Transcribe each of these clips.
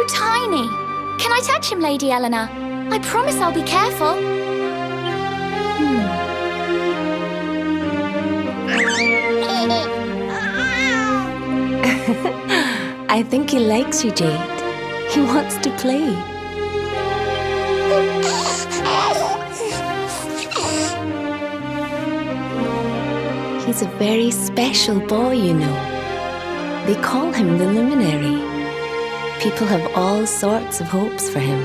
tiny. Can I touch him, Lady Eleanor? I promise I'll be careful. I think he likes you, Jade. He wants to play. He's a very special boy, you know. They call him the Luminary. People have all sorts of hopes for him.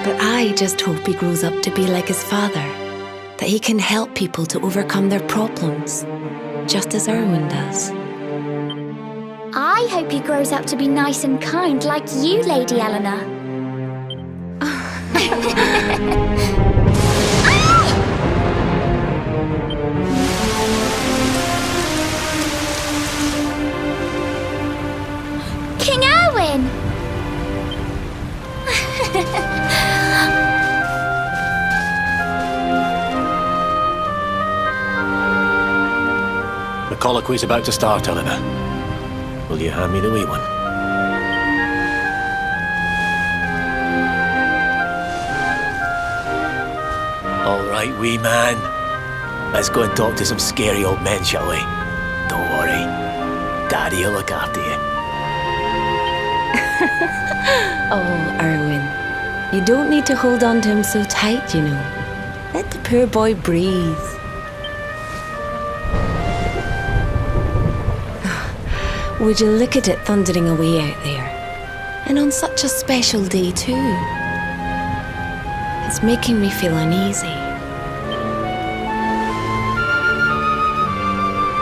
But I just hope he grows up to be like his father, that he can help people to overcome their problems, just as Irwin does. I hope he grows up to be nice and kind like you, Lady Eleanor. King Irwin! The colloquy's about to start, Eleanor. Will you hand me the wee one? All right, wee man. Let's go and talk to some scary old men, shall we? Don't worry. Daddy'll look after you. Oh, Irwin, you don't need to hold on to him so tight, you know. Let the poor boy breathe. Would you look at it thundering away out there? And on such a special day, too. It's making me feel uneasy.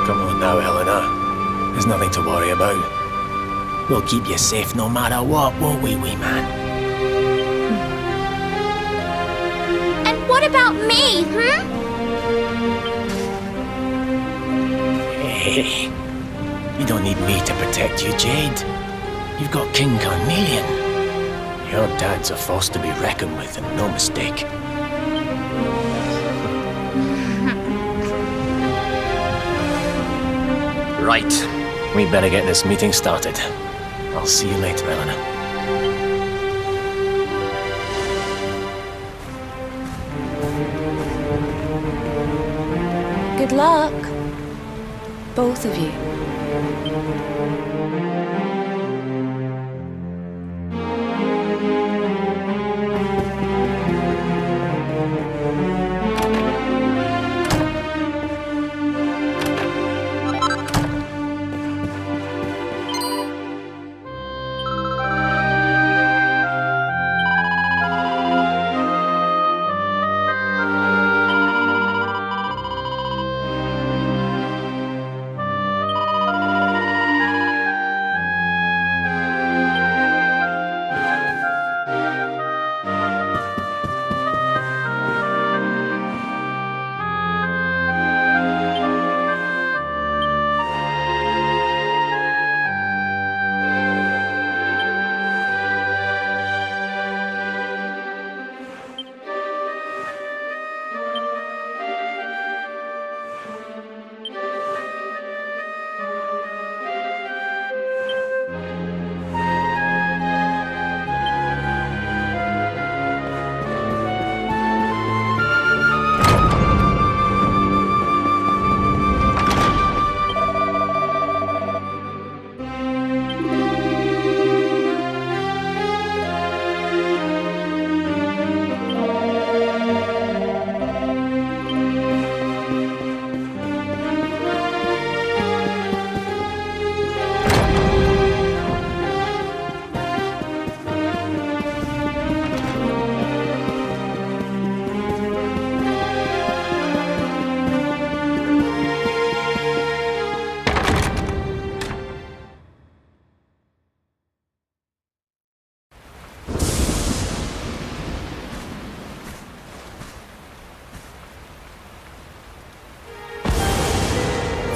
Come on now, Eleanor. There's nothing to worry about. We'll keep you safe no matter what, won't we, wee man? And what about me, Hey, you don't need me to protect you, Jade. You've got King Carnelian. Your dad's a force to be reckoned with, and no mistake. Right. We better get this meeting started. I'll see you later, Eleanor. Good luck, both of you.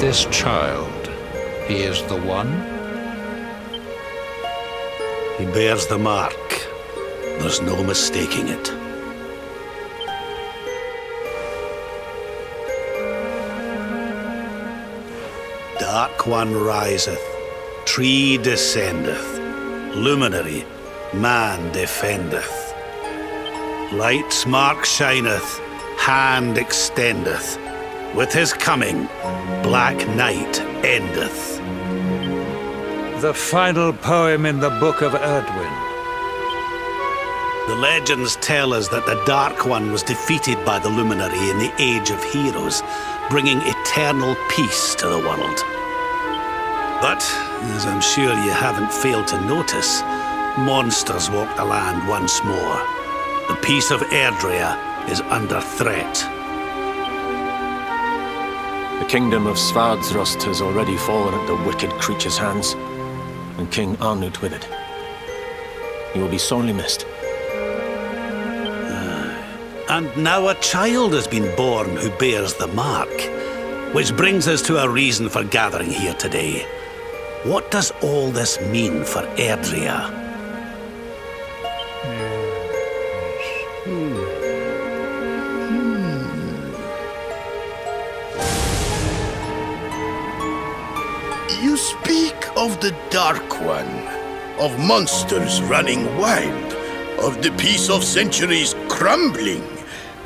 This child, he is the one? He bears the mark. There's no mistaking it. Dark one riseth, tree descendeth, luminary, man defendeth. Light's mark shineth, hand extendeth. With his coming, black night endeth. The final poem in the Book of Irwin. The legends tell us that the Dark One was defeated by the Luminary in the Age of Heroes, bringing eternal peace to the world. But, as I'm sure you haven't failed to notice, monsters walk the land once more. The peace of Erdrea is under threat. The kingdom of Svardrust has already fallen at the wicked creature's hands, and King Arnut with it. He will be sorely missed. And now a child has been born who bears the mark, which brings us to a reason for gathering here today. What does all this mean for Erdrea? You speak of the Dark One, of monsters running wild, of the peace of centuries crumbling.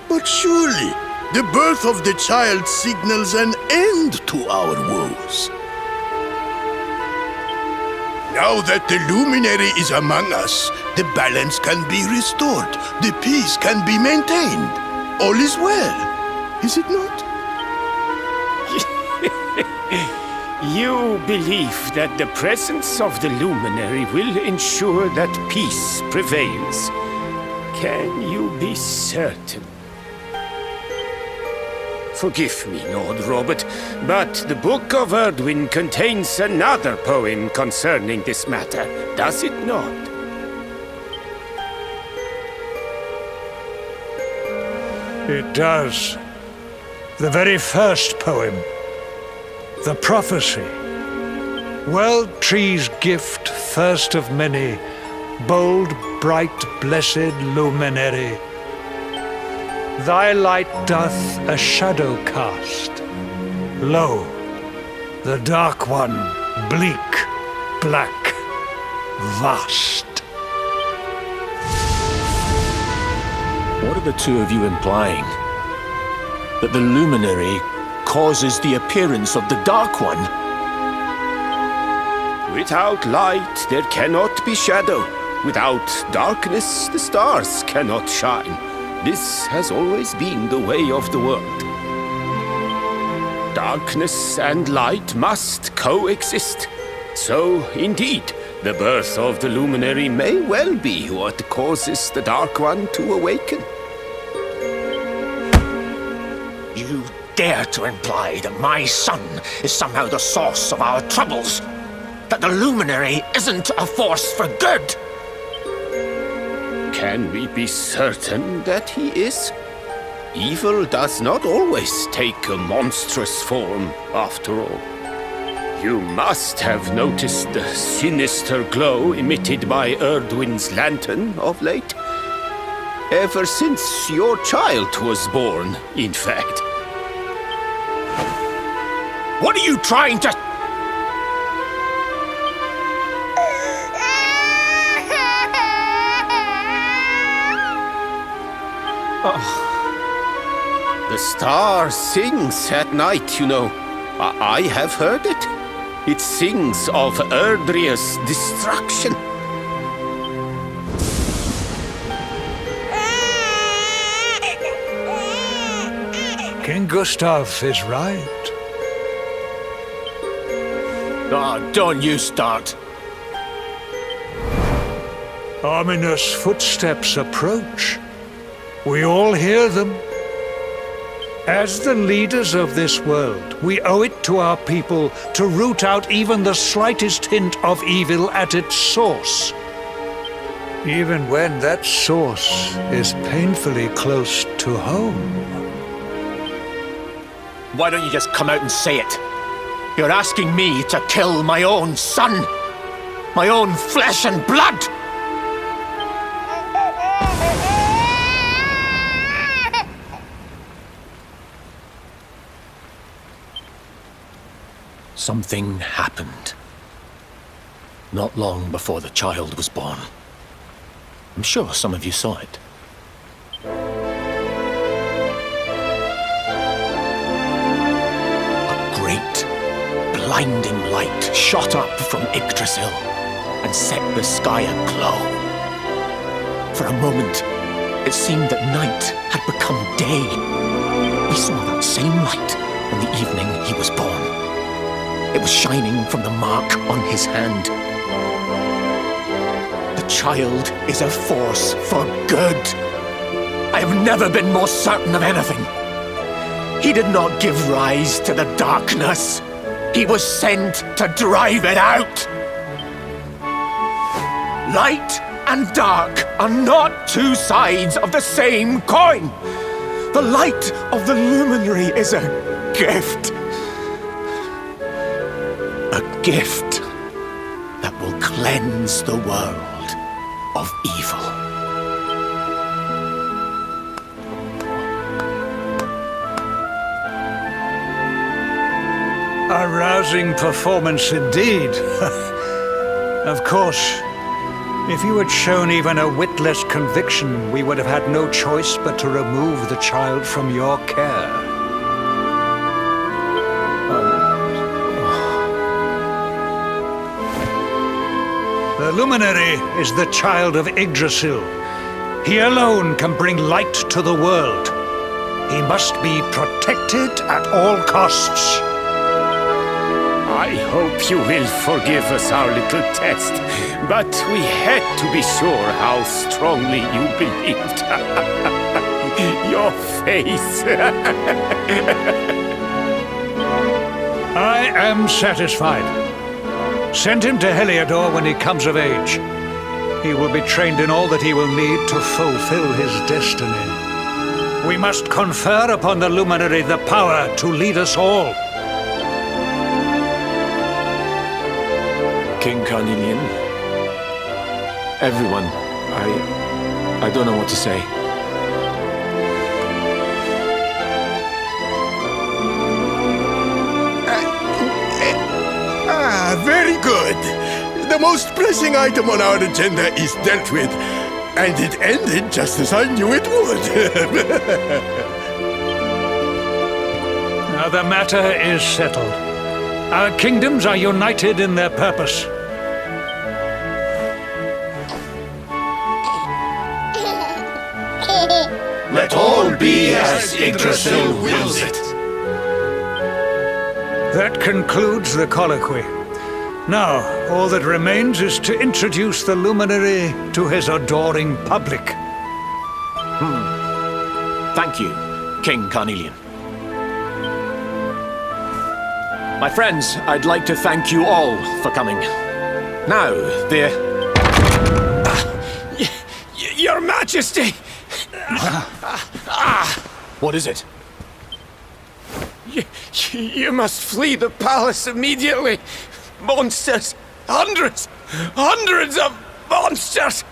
But surely, the birth of the child signals an end to our woes. Now that the Luminary is among us, the balance can be restored, the peace can be maintained. All is well, is it not? You believe that the presence of the Luminary will ensure that peace prevails. Can you be certain? Forgive me, Lord Robert, but the Book of Irwin contains another poem concerning this matter, does it not? It does. The very first poem. The prophecy. World tree's gift, first of many, bold, bright, blessed luminary. Thy light doth a shadow cast. Lo, the Dark One, bleak, black, vast. What are the two of you implying? That the Luminary causes the appearance of the Dark One? Without light, there cannot be shadow. Without darkness, the stars cannot shine. This has always been the way of the world. Darkness and light must coexist. So, indeed, the birth of the Luminary may well be what causes the Dark One to awaken. You dare to imply that my son is somehow the source of our troubles? That the Luminary isn't a force for good? Can we be certain that he is? Evil does not always take a monstrous form, after all. You must have noticed the sinister glow emitted by Erdwin's lantern of late. Ever since your child was born, in fact. What are you trying to... The star sings at night, you know. I have heard it. It sings of Erdrea's destruction. King Gustav is right. Oh, don't you start. Ominous footsteps approach. We all hear them. As the leaders of this world, we owe it to our people to root out even the slightest hint of evil at its source. Even when that source is painfully close to home. Why don't you just come out and say it? You're asking me to kill my own son. My own flesh and blood. Something happened. Not long before the child was born. I'm sure some of you saw it. A great, blinding light shot up from Yggdrasil and set the sky aglow. For a moment, it seemed that night had become day. We saw that same light on the evening he was born. It was shining from the mark on his hand. The child is a force for good. I have never been more certain of anything. He did not give rise to the darkness. He was sent to drive it out. Light and dark are not two sides of the same coin. The light of the luminary is a gift. A gift that will cleanse the world of evil. A rousing performance indeed. Of course, if you had shown even a whit less conviction, we would have had no choice but to remove the child from your care. The luminary is the child of Yggdrasil. He alone can bring light to the world. He must be protected at all costs. I hope you will forgive us our little test, but we had to be sure how strongly you believed. Your face. I am satisfied. Send him to Heliodor when he comes of age. He will be trained in all that he will need to fulfill his destiny. We must confer upon the luminary the power to lead us all. King Carnelian, everyone, I don't know what to say. Very good. The most pressing item on our agenda is dealt with, and it ended just as I knew it would. Now the matter is settled. Our kingdoms are united in their purpose. Let all be as Yggdrasil wills it. That concludes the colloquy. Now, all that remains is to introduce the luminary to his adoring public. Thank you, King Carnelian. My friends, I'd like to thank you all for coming. Now, Your Majesty! what is it? You must flee the palace immediately. Monsters! Hundreds of monsters!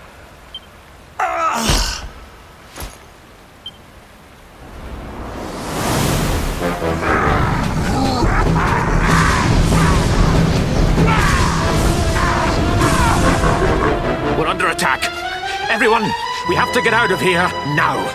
We're under attack. Everyone, we have to get out of here now.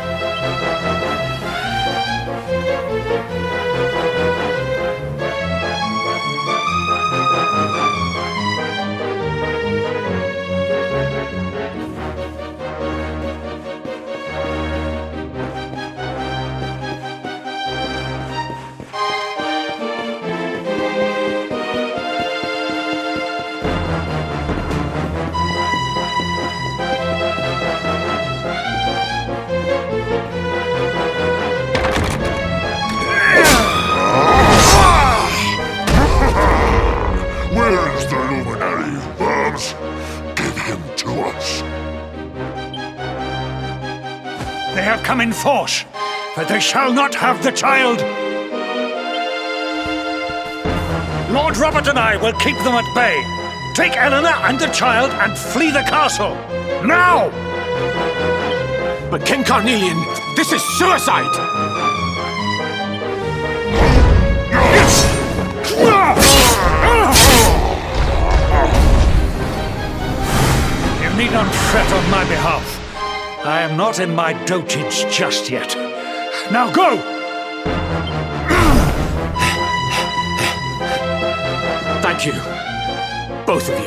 Where is the luminary, Worms? Give him to us. They have come in force, but they shall not have the child. Lord Robert and I will keep them at bay. Take Eleanor and the child and flee the castle. Now! But King Carnelian, this is suicide! You need not fret on my behalf. I am not in my dotage just yet. Now go! Thank you. Both of you.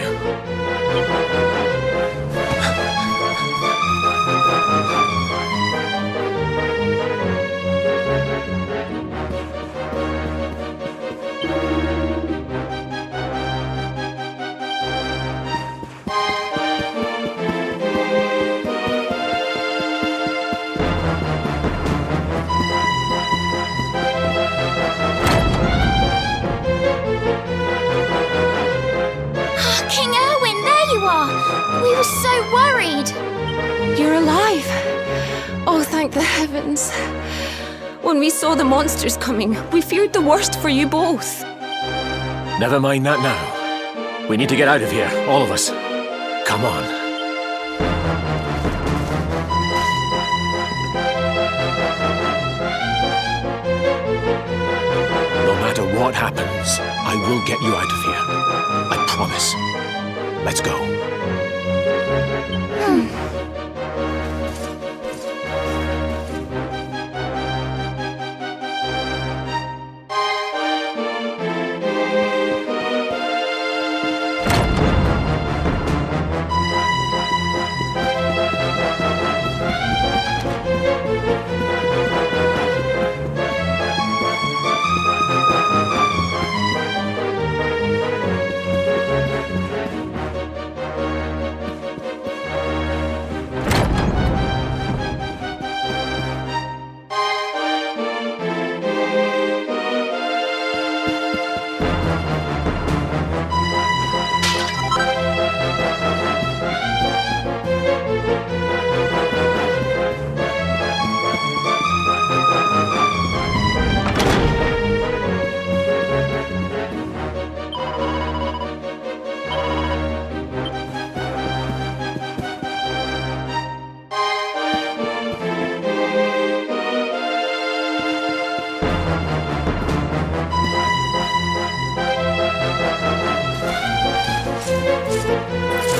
King Irwin, there you are! We were so worried! You're alive! Oh, thank the heavens. When we saw the monsters coming, we feared the worst for you both. Never mind that now. We need to get out of here, all of us. Come on. No matter what happens, I will get you out of here. I promise. Let's go.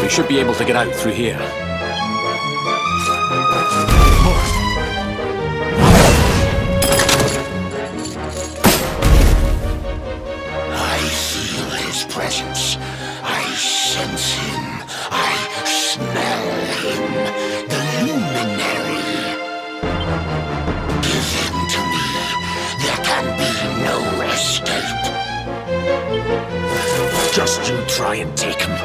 We should be able to get out through here. I feel his presence. I sense him. I smell him. The luminary. Give him to me. There can be no escape. Just you try and take him.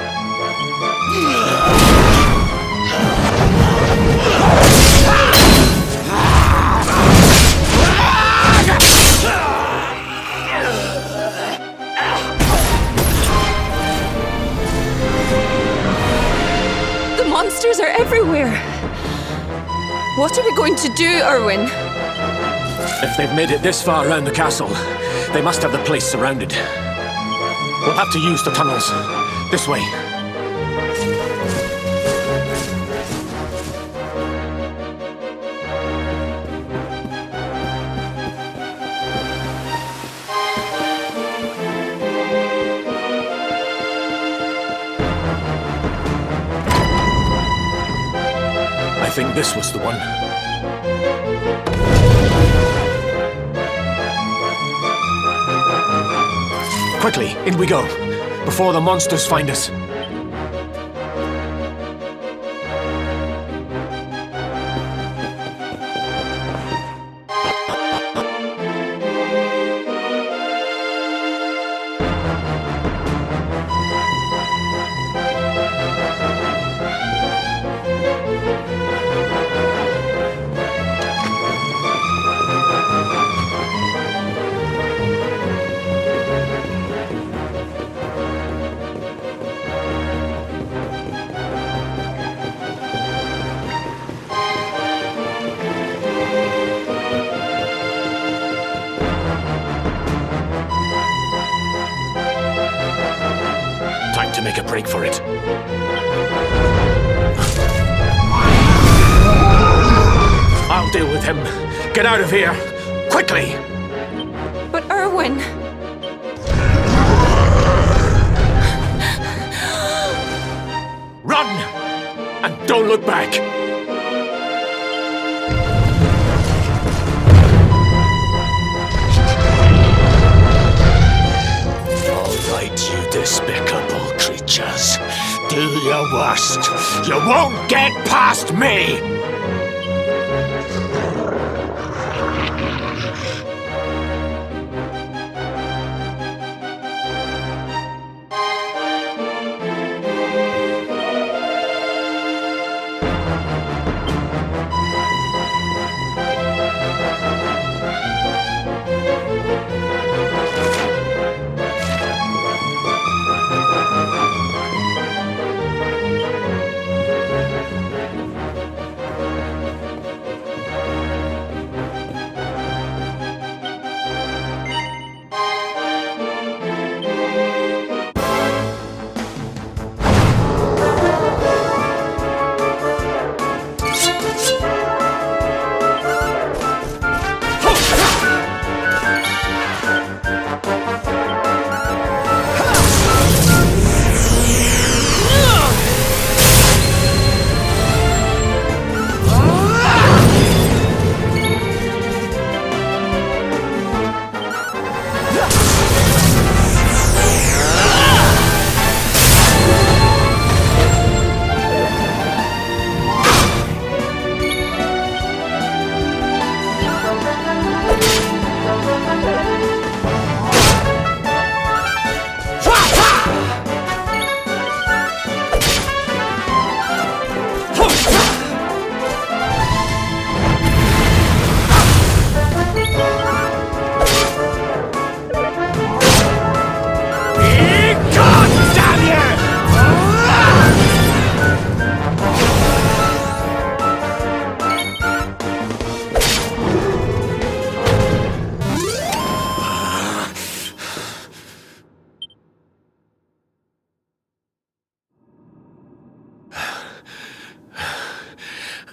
The monsters are everywhere. What are we going to do, Irwin? If they've made it this far around the castle, they must have the place surrounded. We'll have to use the tunnels. This way. I think this was the one. Quickly, in we go, before the monsters find us. Time to make a break for it. I'll deal with him. Get out of here! Quickly! But Irwin... Run! And don't look back! worst. You won't get past me!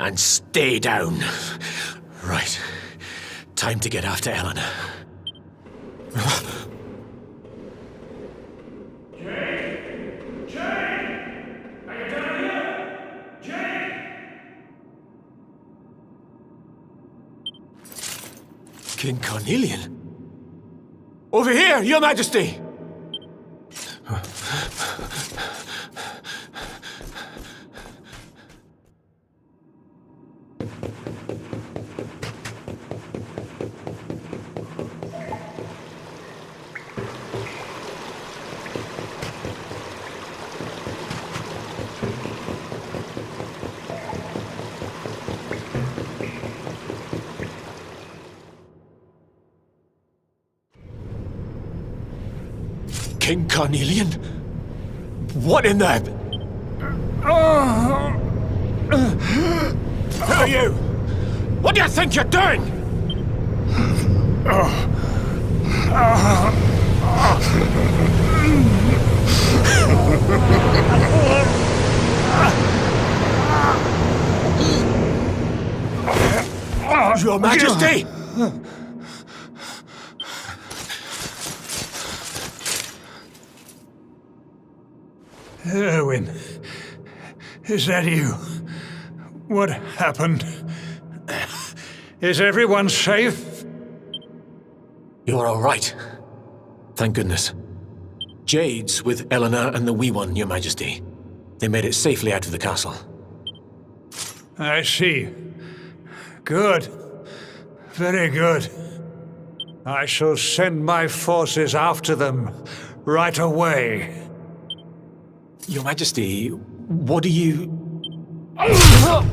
And stay down. Right. Time to get after Eleanor. Jade! Jade! Are you down here? Jade! King Carnelian? Over here, Your Majesty! King Carnelian? What in the... Who are you? What do you think you're doing? Your Majesty! Irwin, is that you? What happened? Is everyone safe? You're all right. Thank goodness. Jade's with Eleanor and the wee one, Your Majesty. They made it safely out of the castle. I see. Good. Very good. I shall send my forces after them right away. Your Majesty, what do you... The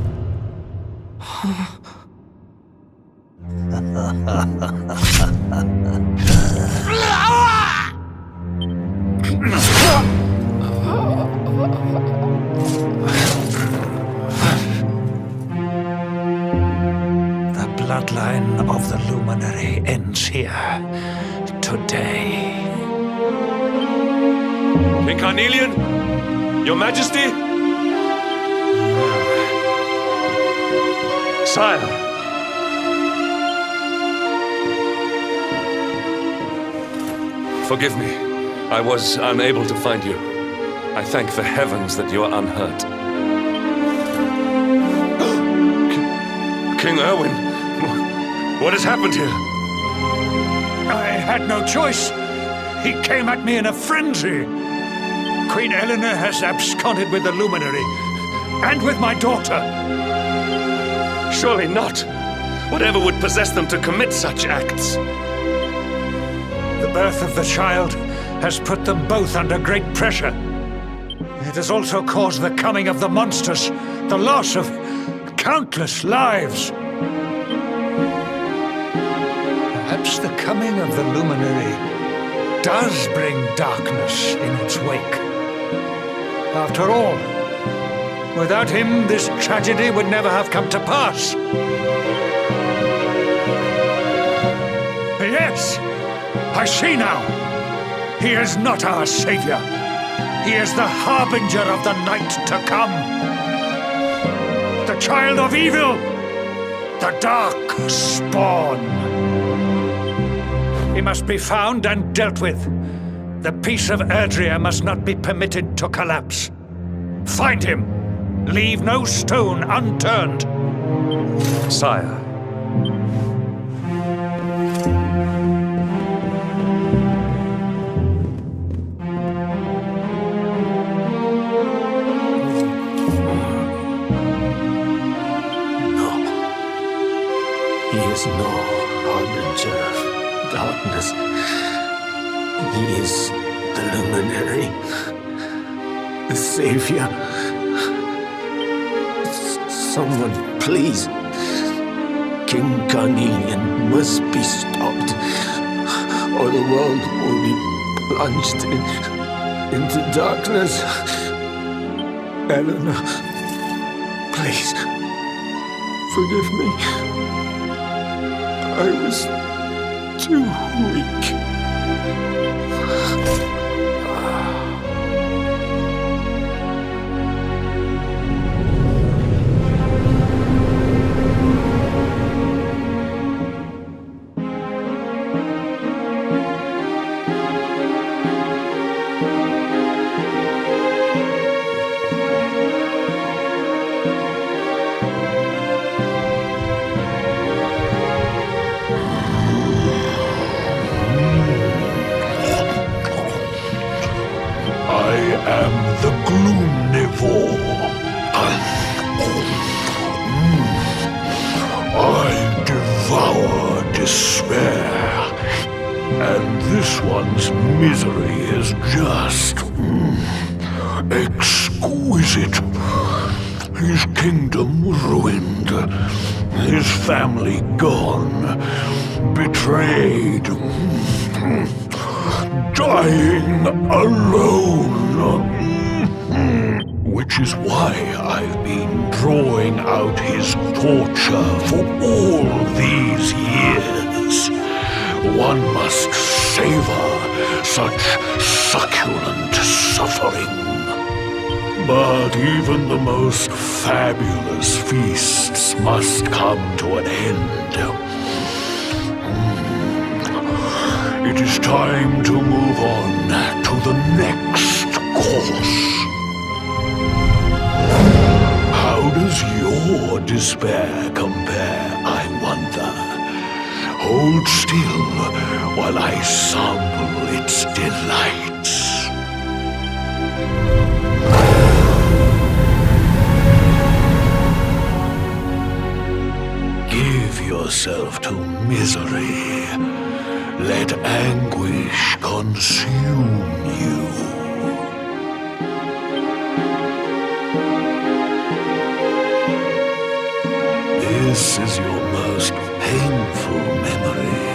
bloodline of the Luminary ends here today. King Carnelian? Your Majesty? Sire. Forgive me. I was unable to find you. I thank the heavens that you are unhurt. King Irwin, what has happened here? I had no choice. He came at me in a frenzy. Queen Eleanor has absconded with the luminary, and with my daughter. Surely not. Whatever would possess them to commit such acts? The birth of the child has put them both under great pressure. It has also caused the coming of the monsters, the loss of countless lives. Perhaps the coming of the luminary does bring darkness in its wake. After all, without him, this tragedy would never have come to pass. Yes, I see now. He is not our savior. He is the harbinger of the night to come. The child of evil, the dark spawn. He must be found and dealt with. The peace of Erdrea must not be permitted to collapse. Find him. Leave no stone unturned. Sire. He is no harbinger of darkness. He is the luminary, the savior. Someone, please. King Carnelian must be stopped, or the world will be plunged into darkness. Eleanor, please, forgive me. I was too weak. The Gloomnivore. I devour despair, and this one's misery is just exquisite. His kingdom ruined, his family gone, betrayed, dying alone. Which is why I've been drawing out his torture for all these years. One must savor such succulent suffering. But even the most fabulous feasts must come to an end. It is time to move on to the next course. How does your despair compare, I wonder? Hold still while I sample its delights. Give yourself to misery. Let anguish consume you. This is your most painful memory,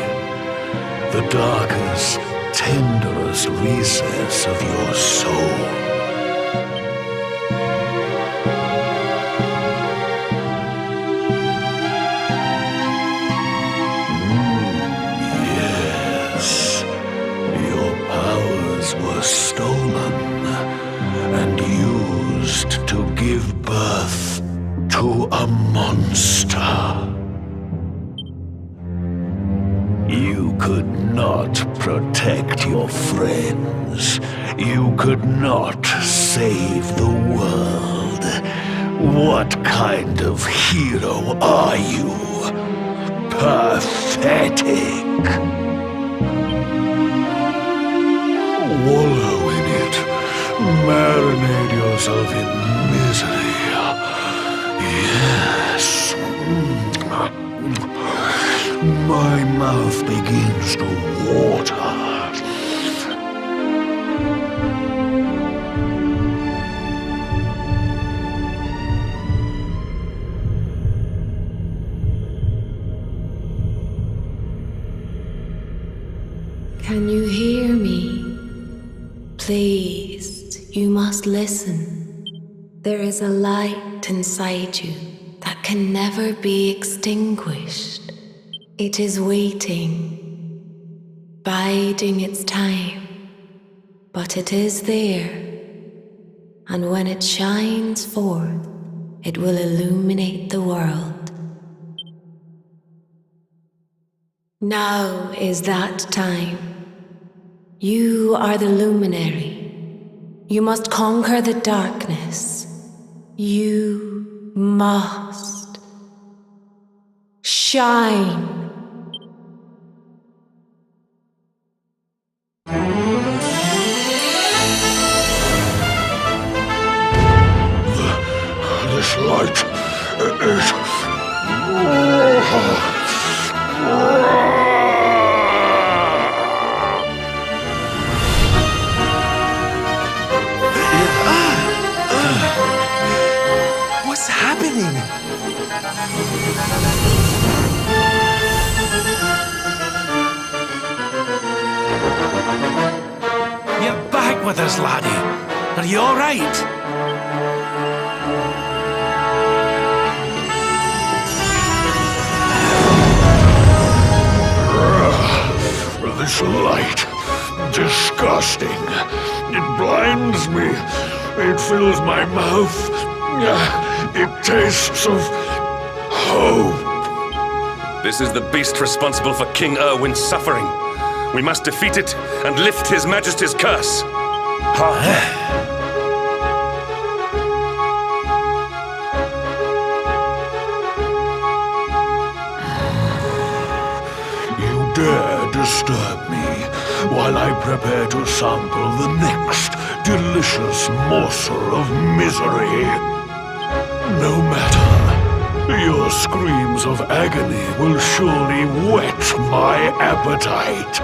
the darkest, tenderest recess of your soul. Yes, your powers were stolen and used to give birth to a monster. You could not protect your friends. You could not save the world. What kind of hero are you? Pathetic. Wallow in it. marinate yourself in misery. Yes. My mouth begins to water. Can you hear me? Please, you must listen. There is a light inside you that can never be extinguished. It is waiting, biding its time, but it is there. And when it shines forth, it will illuminate the world. Now is that time. You are the luminary. You must conquer the darkness. You must shine. This light is... What's happening? You're back with us, laddie. Are you all right? This light, disgusting. It blinds me. It fills my mouth. It tastes of hope. This is the beast responsible for King Irwin's suffering. We must defeat it and lift His Majesty's curse. You dare disturb me while I prepare to sample the next delicious morsel of misery. No matter. Your screams of agony will surely whet my appetite.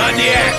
done yet!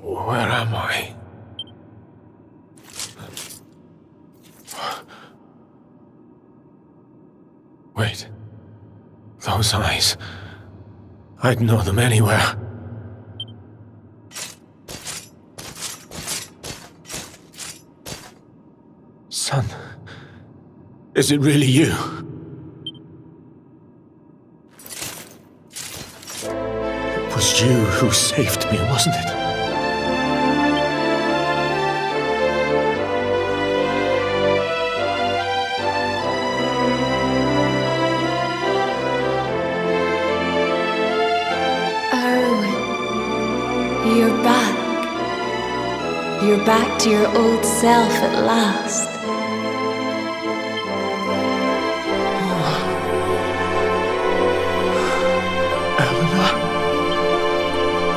Where am I? Wait. Those eyes. I'd know them anywhere. Son, is it really you? It was you who saved me, wasn't it? You're back. You're back to your old self at last. Eleanor?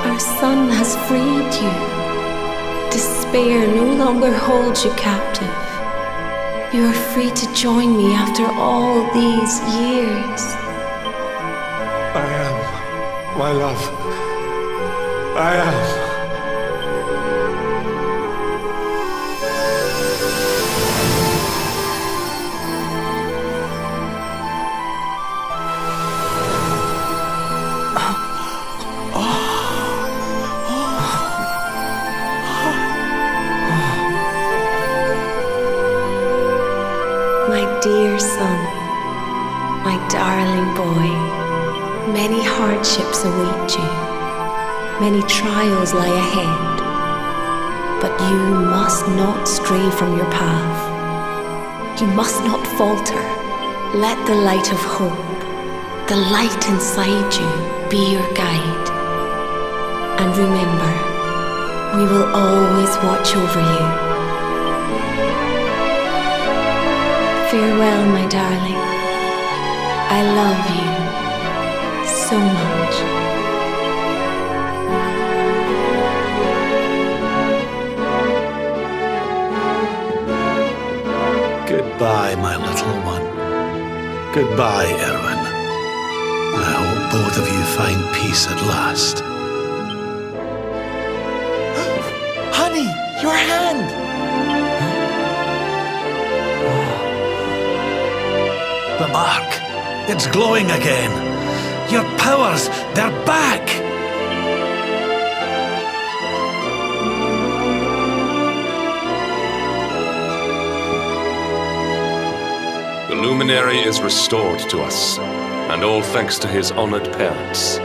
Our son has freed you. Despair no longer holds you captive. You are free to join me after all these years. I am, my love. I am. My dear son, my darling boy, many hardships await you. Many trials lie ahead, but you must not stray from your path. You must not falter. Let the light of hope, the light inside you, be your guide. And remember, we will always watch over you. Farewell, my darling. I love you so much. Goodbye, my little one. Goodbye, Irwin. I hope both of you find peace at last. Honey, your hand! The mark. It's glowing again. Your powers, they're back! The luminary is restored to us, and all thanks to his honored parents.